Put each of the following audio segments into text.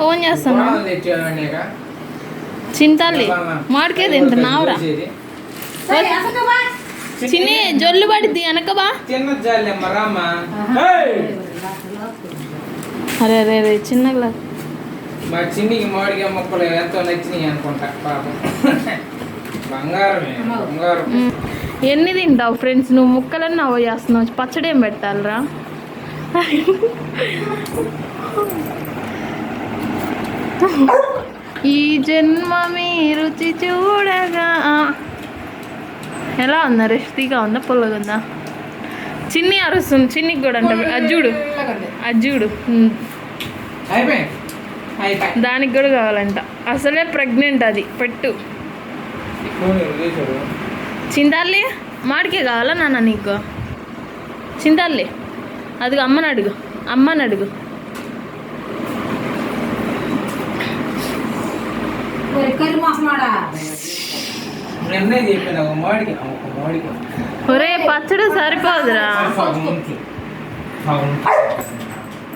Phone చేస్తాను. చింతాలి మామిడికాయ తింటున్నావురా? చిన్ని జొల్లు పడిద్ది వెనకబా. అరే అరే అరే చిన్న గ్లాస్. మా చిన్నికి మామిడికాయ మొక్కలు ఎంతో నచ్చినాయి అనుకుంటా పాపం. బంగారం. ఎన్ని తింటావు ఫ్రెండ్స్? నువ్వు ముక్కలన్నీ అవ చేస్తున్నావు. పచ్చడి ఏం పెట్టాలరా? ఈ జన్మ మీ రుచి చూడగా. ఎలా ఉందా? రెస్టీగా ఉందా? పుల్లగా ఉందా? చిన్ని అరుస్తుంది. చిన్నికి కూడా అంటే అజ్జుడు అజ్జుడు దానికి కూడా కావాలంట. అసలే ప్రెగ్నెంట్ అది. పెట్టు చింతాలి. మాడికే కావాలా నాన్న నీకు? చింతాలి అదిగో అమ్మని అడుగు. అమ్మని అడుగు. ఒరే పచ్చడి సరిపోదురా.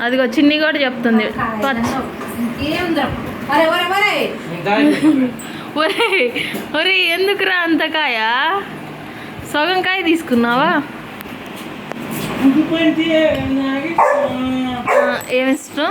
అదిగో చిన్ని కూడా చెప్తుంది. ఒరే ఒరే ఎందుకురా అంతకాయ? సగం కాయ తీసుకున్నావా? ఏమిష్టం?